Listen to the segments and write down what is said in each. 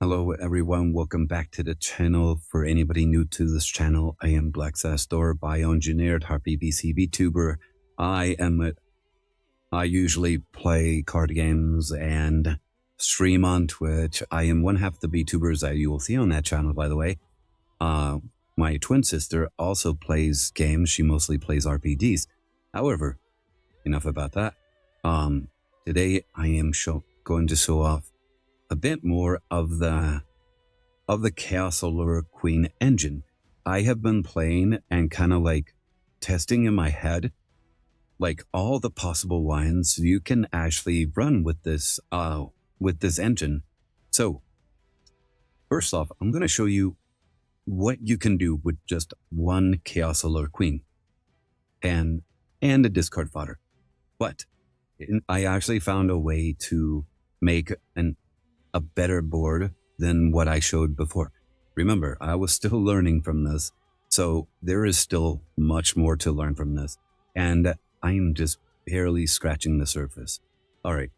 Hello everyone, welcome back to the channel. For anybody new to this channel, I am Black Store, bioengineered Harpy BC VTuber. I usually play card games and stream on Twitch. I am one half the VTubers that you will see on that channel, by the way. My twin sister also plays games. She mostly plays RPGs. However, enough about that. Today I am going to show off a bit more of the Chaos Allure Queen engine. I have been playing and kind of like testing in my head like all the possible lines you can actually run with this engine. So first off, I'm going to show you what you can do with just one Chaos Allure Queen and a discard fodder. But I actually found a way to make a better board than what I showed before. Remember, I was still learning from this, so there is still much more to learn from this, and I'm just barely scratching the surface. All right,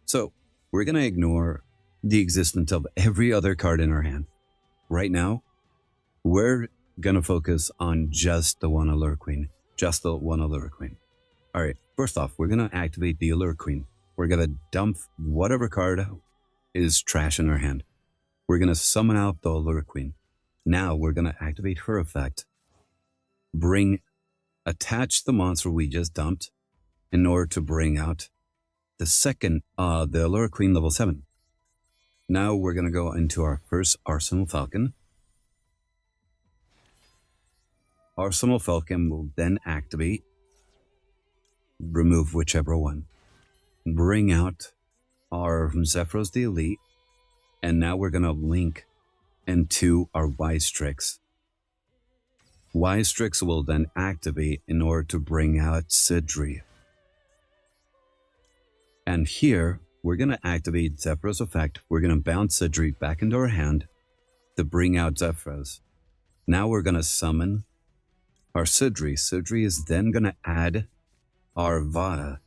so we're going to ignore the existence of every other card in our hand. Right now, we're going to focus on just the one Allure Queen, just the one Allure Queen. All right, first off, we're going to activate the Allure Queen. We're going to dump whatever card is trash in our hand. We're going to summon out the Allure Queen. Now we're going to activate her effect. Attach the monster we just dumped in order to bring out the second, the Allure Queen level 7. Now we're going to go into our first Arsenal Falcon. Arsenal Falcon will then activate, remove whichever one, bring out our Zephyros the Elite, and now we're going to link into our Ystrix. Ystrix will then activate in order to bring out Sidri. And here, we're going to activate Zephyros effect. We're going to bounce Sidri back into our hand to bring out Zephyros. Now we're going to summon our Sidri. Sidri is then going to add our Vada.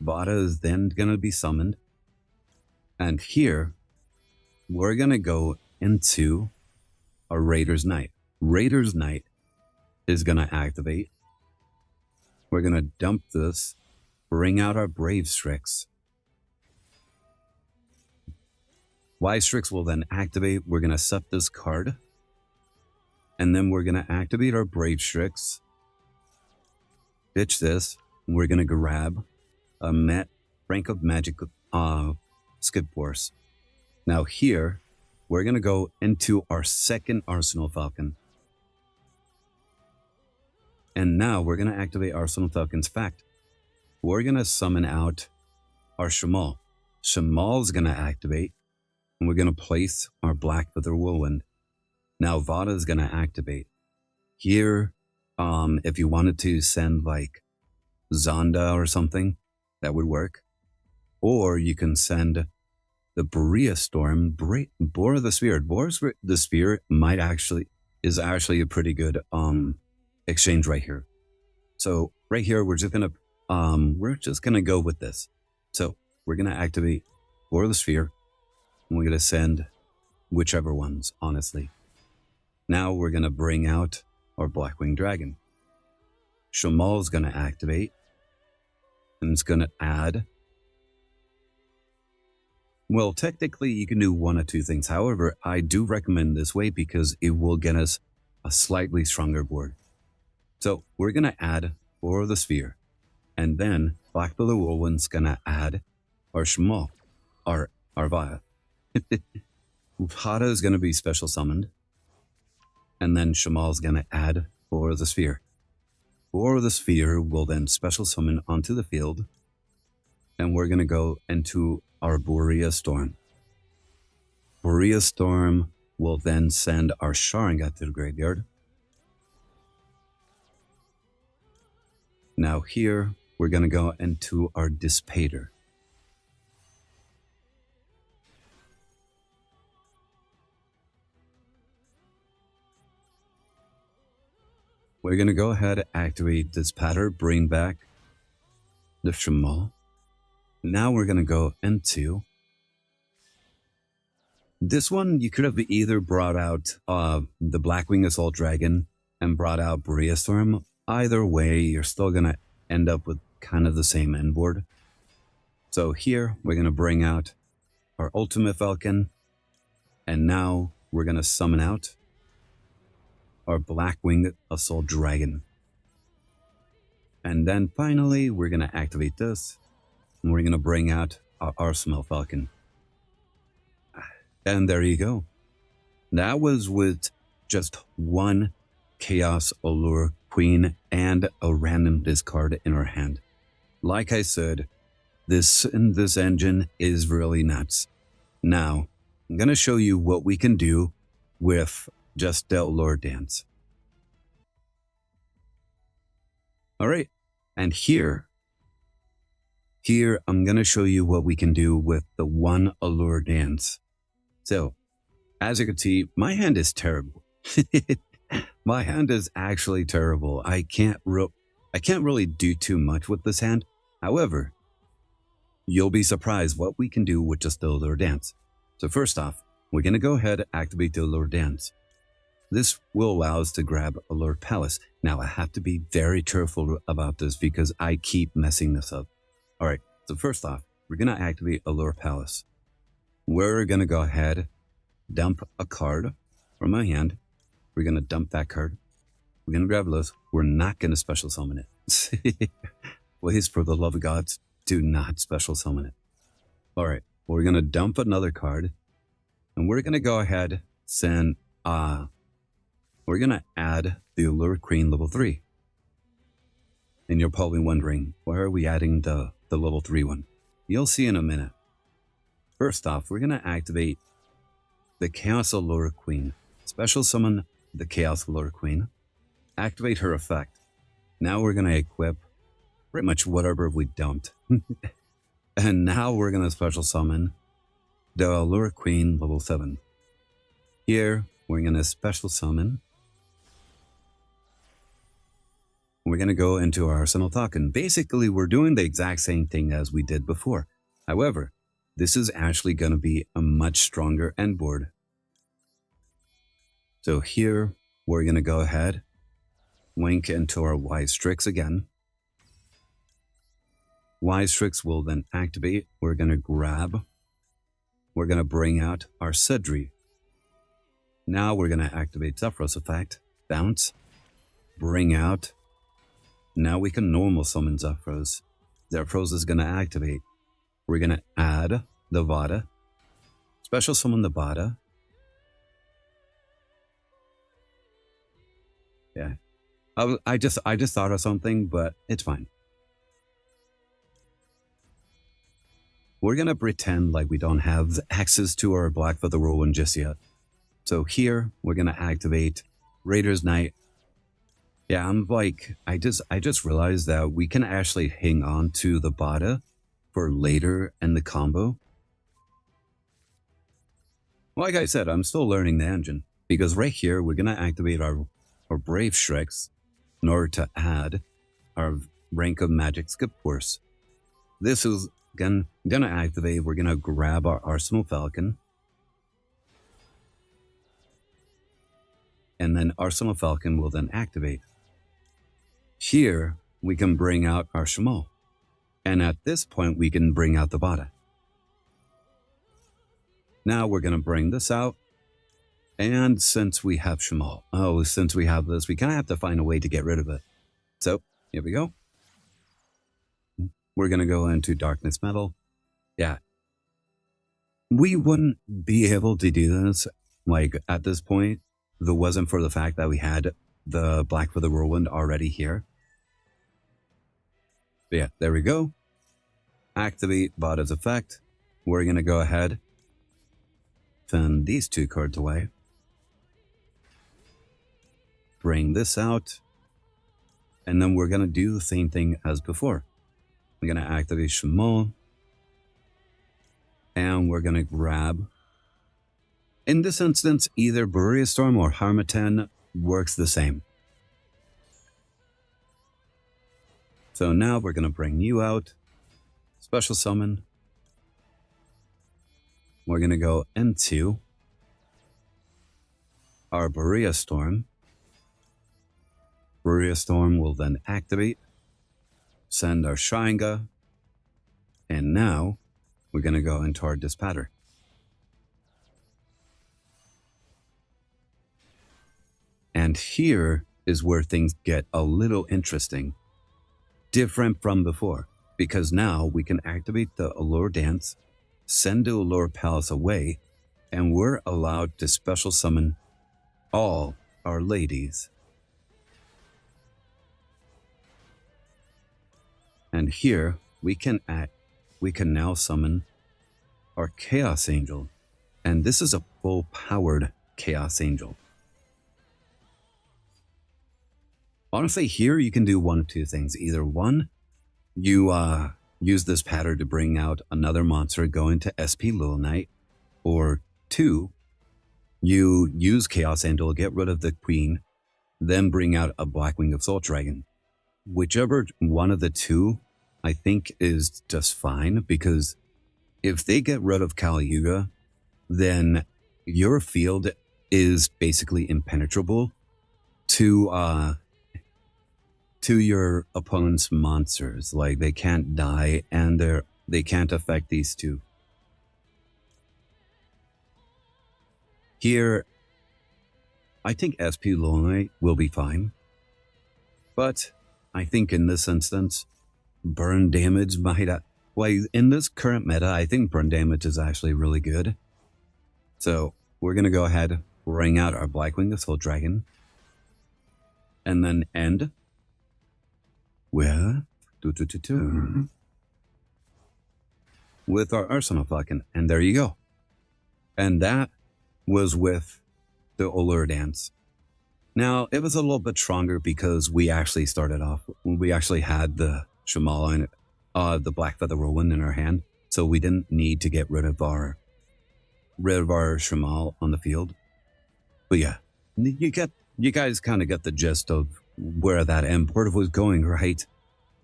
Vada is then going to be summoned. And here, we're going to go into our Raider's Knight. Raider's Knight is going to activate. We're going to dump this, bring out our Brave Strix. Ystrix will then activate. We're going to set this card. And then we're going to activate our Brave Strix. Ditch this. We're going to grab a Rank of Magic Skip Force. Now here, we're going to go into our second Arsenal Falcon. And now we're going to activate Arsenal Falcon's fact. We're going to summon out our Shamal. Shamal is going to activate, and we're going to place our Black Feather Whirlwind. Now Vada is going to activate. Here, if you wanted to send like Zonda or something, that would work. Or you can send the Berea Storm, Bore the Sphere. Bore the Sphere is actually a pretty good exchange right here. So right here we're just gonna go with this. So we're gonna activate Bore the Sphere, and we're gonna send whichever ones, honestly. Now we're gonna bring out our Blackwing Dragon. Shamal is gonna activate, and it's gonna add. Well, technically, you can do one of two things. However, I do recommend this way because it will get us a slightly stronger board. So we're going to add Bore the Sphere. And then Black Feather Whirlwind's going to add our Shamal, our Vaya. Hada is going to be special summoned. And then Shamal is going to add Bore the Sphere. Bore the Sphere will then special summon onto the field. And we're going to go into our Borea Storm. Borea Storm will then send our Sharingan to the graveyard. Now here, we're going to go into our Dissipator. We're going to go ahead and activate this pattern, bring back the Shamal. Now we're going to go into This one, you could have either brought out the Blackwing Assault Dragon and brought out Brainstorm. Either way, you're still going to end up with kind of the same end board. So here, we're going to bring out our Ultimate Falcon. And now we're going to summon out our Blackwing Assault Dragon. And then finally, we're going to activate this. And we're going to bring out our Arsenal Falcon. And there you go. That was with just one Chaos Allure Queen and a random discard in our hand. Like I said, this engine is really nuts. Now, I'm going to show you what we can do with just the Allure Dance. All right, and here I'm going to show you what we can do with the one Allure Dance. So, as you can see, my hand is terrible. My hand is actually terrible. I can't really do too much with this hand. However, you'll be surprised what we can do with just the Allure Dance. So first off, we're going to go ahead and activate the Allure Dance. This will allow us to grab Allure Palace. Now, I have to be very careful about this because I keep messing this up. All right, so first off, we're going to activate Allure Palace. We're going to go ahead, dump a card from my hand. We're going to dump that card. We're going to grab this. We're not going to special summon it. Please, for the love of God, do not special summon it. All right, we're going to dump another card. And we're going to go ahead, we're going to add the Allure Queen level 3. And you're probably wondering, why are we adding the level 3 one? You'll see in a minute. First off, we're going to activate the Chaos Allure Queen. Special summon the Chaos Allure Queen. Activate her effect. Now we're going to equip pretty much whatever we dumped. And now we're going to special summon the Allure Queen level 7. Here, we're going to special summon. We're going to go into our Arsenal token. Basically, we're doing the exact same thing as we did before. However, this is actually going to be a much stronger end board. So here, we're going to go ahead, wink into our Wise Strix again. Wise Strix will then activate. We're going to grab. We're going to bring out our Sedri. Now we're going to activate Zephyros effect. Bounce. Bring out. Now we can normal summon Zephyros. Zephyros is going to activate. We're going to add the Vada. Special summon the Vada. Yeah. I just thought of something, but it's fine. We're going to pretend like we don't have access to our Black Feather Whirlwind just yet. So here, we're going to activate Raider's Knight. Yeah, I'm like, I just realized that we can actually hang on to the Bada for later in the combo. Like I said, I'm still learning the engine. Because right here, we're going to activate our Brave Strix in order to add our Rank of Magic Skip Force. This is going to activate. We're going to grab our Arsenal Falcon. And then Arsenal Falcon will then activate. Here, we can bring out our Shamal. And at this point, we can bring out the Bada. Now we're going to bring this out. And since we have Shamal, since we have this, we kind of have to find a way to get rid of it. So, here we go. We're going to go into Darkness Metal. Yeah. We wouldn't be able to do this, like, at this point, if it wasn't for the fact that we had the Black Feather Whirlwind already here. But yeah, there we go. Activate Bada's effect. We're going to go ahead, send these two cards away. Bring this out. And then we're going to do the same thing as before. We're going to activate Shamal. And we're going to grab. In this instance, either Storm or Harmattan works the same. So now we're going to bring you out. Special summon. We're going to go into our Berea Storm. Berea Storm will then activate, send our Sharinga, and now we're going to go into our Dispatter. And here is where things get a little interesting, different from before, because now we can activate the Allure Dance, send the Allure Palace away, and we're allowed to special summon all our ladies. And here we can now summon our Chaos Angel, and this is a full-powered Chaos Angel. Honestly, here you can do one of two things. Either one, you use this pattern to bring out another monster, go into SP Little Knight, or two, you use Chaos Angel, get rid of the Queen, then bring out a Blackwing of Soul Dragon. Whichever one of the two, I think, is just fine, because if they get rid of Kali Yuga, then your field is basically impenetrable to your opponent's monsters. Like, they can't die, and they can't affect these two. Here, I think SP Little Knight will be fine, but I think in this instance, burn damage might... Well, in this current meta, I think burn damage is actually really good. So we're going to go ahead, bring out our Blackwing of Soul Dragon, and then end with with our Arsenal Falcon. And there you go. And that was with the Allure Dance. Now, it was a little bit stronger because we actually started off, we actually had the Shamal and the Black Feather Whirlwind in our hand, so we didn't need to get rid of our Shamal on the field. But yeah, you guys kind of get the gist of where that end board was going, right?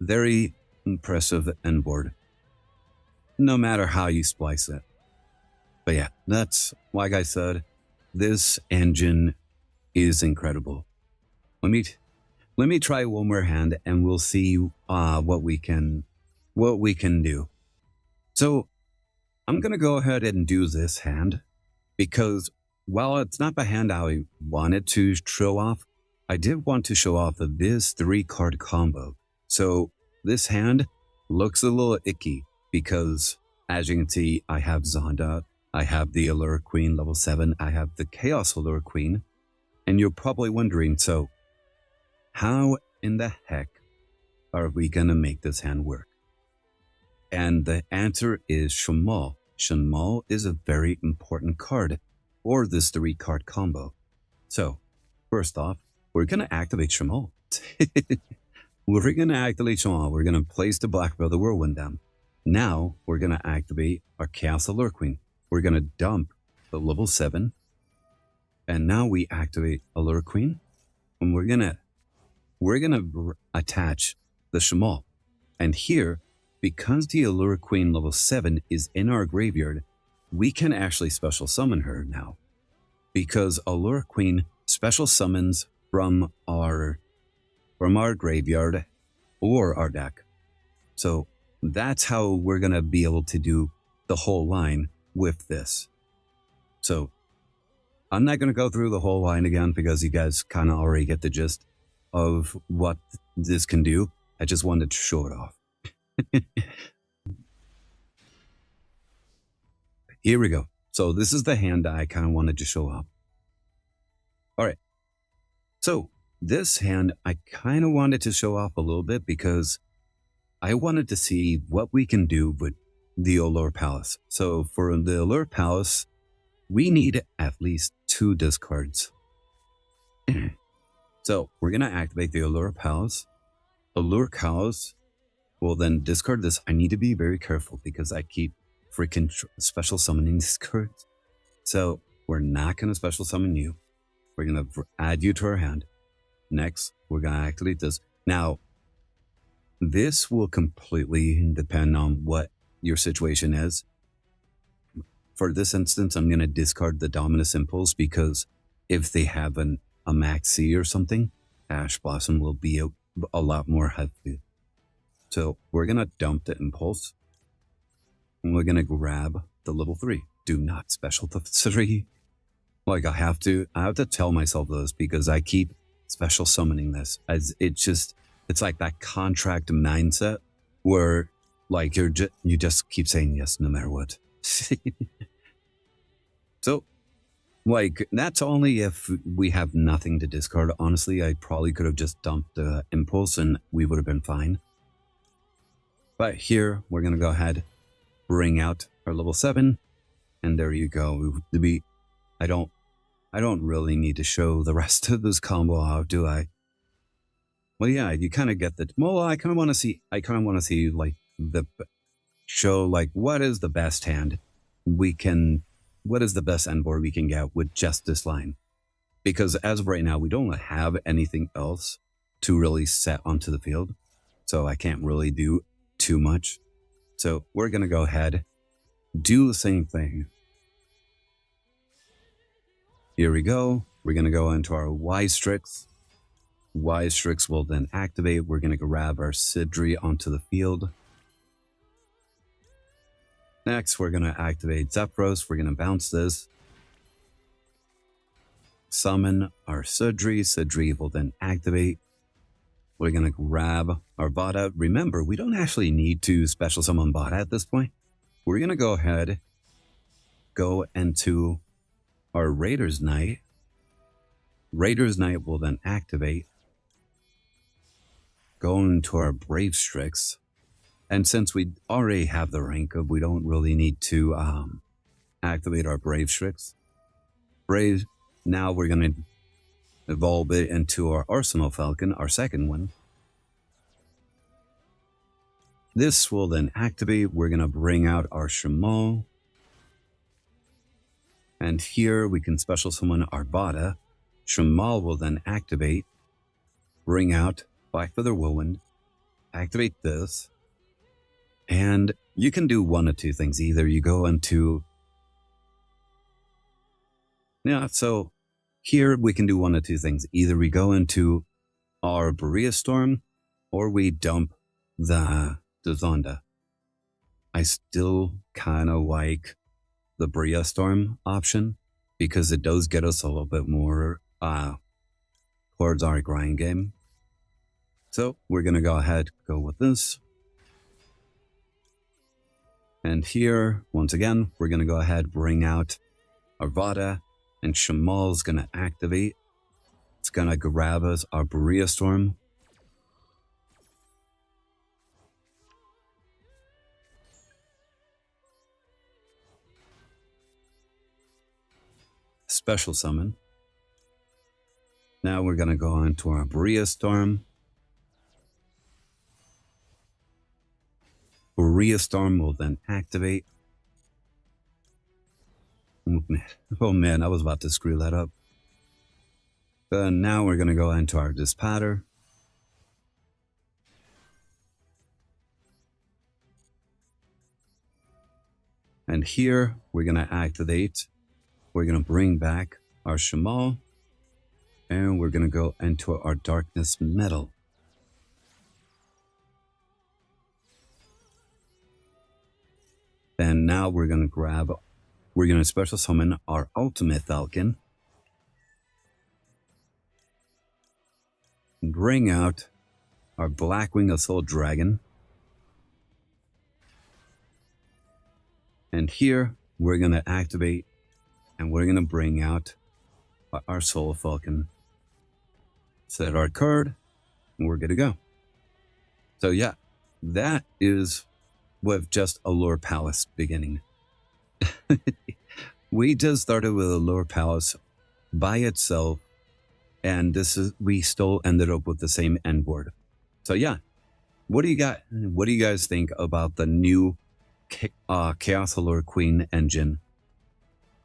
Very impressive end board, no matter how you splice it. But yeah, that's, like I said, this engine is incredible. Let me try one more hand, and we'll see what we can do. So I'm gonna go ahead and do this hand, because while it's not the hand I wanted to show off, I did want to show off this 3-card combo. So this hand looks a little icky because, as you can see, I have Zonda, I have the Allure Queen level 7, I have the Chaos Allure Queen, and you're probably wondering, so how in the heck are we gonna make this hand work? And the answer is Shamal. Shamal is a very important card for this 3-card combo. So, first off, we're going to activate Shamal. We're going to activate Shamal. We're going to place the Black Feather Whirlwind down. Now, we're going to activate our Chaos Allure Queen. We're going to dump the level 7. And now we activate Allure Queen. And we're going to attach the Shamal. And here, because the Allure Queen level 7 is in our graveyard, we can actually special summon her now. Because Allure Queen special summons from our graveyard or our deck. So that's how we're going to be able to do the whole line with this. So I'm not going to go through the whole line again because you guys kind of already get the gist of what this can do. I just wanted to show it off. Here we go. So this is the hand that I kind of wanted to show off. All right. So this hand I kind of wanted to show off a little bit because I wanted to see what we can do with the Allure Palace. So for the Allure Palace, we need at least 2 discards. So we're going to activate the Allure Palace. Allure Palace will then discard this. I need to be very careful because I keep freaking special summoning these cards. So we're not going to special summon you. We're going to add you to our hand. Next, we're going to activate this. Now, this will completely depend on what your situation is. For this instance, I'm going to discard the Dominus Impulse because if they have a maxi or something, Ash Blossom will be a lot more heavy. So we're going to dump the Impulse. And we're going to grab the level 3. Do not special the 3. Like I have to tell myself this because I keep special summoning this as it's like that contract mindset where like you just keep saying yes no matter what. So like that's only if we have nothing to discard. Honestly, I probably could have just dumped the Impulse and we would have been fine. But here we're gonna go ahead, bring out our level 7, and there you go. I don't really need to show the rest of this combo out, do I? Well, yeah, you kind of get the. Well, I kind of want to see like show like what is the best hand what is the best end board we can get with just this line? Because as of right now, we don't have anything else to really set onto the field, so I can't really do too much. So we're gonna go ahead, do the same thing. Here we go. We're going to go into our Y-Strix. Y-Strix will then activate. We're going to grab our Sidri onto the field. Next, we're going to activate Zephyros. We're going to bounce this. Summon our Sidri. Sidri will then activate. We're going to grab our Vada. Remember, we don't actually need to special summon Vada at this point. We're going to go ahead, go into our Raiders Knight. Raiders Knight will then activate. Go into our Brave Strix. And since we already have the rank of, we don't really need to activate our Brave Strix. Brave, now we're going to evolve it into our Arsenal Falcon, our second one. This will then activate. We're going to bring out our Shamal. And here we can special summon our Vada. Shamal will then activate, bring out Blackfeather Whirlwind, activate this, and you can do one of two things. Either you go into... Yeah, so here we can do one of two things. Either we go into our Berea Storm, or we dump the Zonda. I still kind of like the Berea Storm option because it does get us a little bit more towards our grind game. So we're going to go ahead, go with this. And here, once again, we're going to go ahead, bring out our Vada, and Shamal's going to activate. It's going to grab us our Berea Storm. Special summon. Now we're going to go into our Berea Storm. Berea Storm will then activate. Oh man, I was about to screw that up. But now we're going to go into our Dispatter. And here we're going to activate. We're going to bring back our Shamal. And we're going to go into our Darkness Metal. And now we're going to special summon our Ultimate Falcon. Bring out our Blackwing Assault Dragon. And here we're going to activate and we're going to bring out our Soul Falcon. Set our card and we're good to go. So yeah, that is with just Allure Palace beginning. We just started with Allure Palace by itself, and we still ended up with the same end board. So yeah, what do you guys think about the new Chaos Allure Queen engine?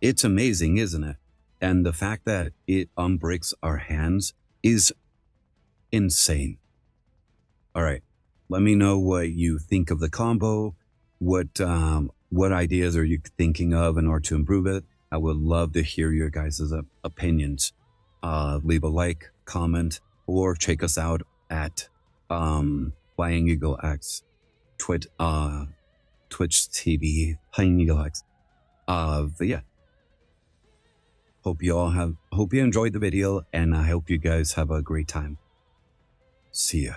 It's amazing, isn't it? And the fact that it unbreaks our hands is insane. All right, let me know what you think of the combo. What ideas are you thinking of in order to improve it? I would love to hear your guys' opinions. Leave a like, comment, or check us out at Flying Eagle X, Twitch TV, Flying Eagle X. But yeah, hope you enjoyed the video, and I hope you guys have a great time. See ya.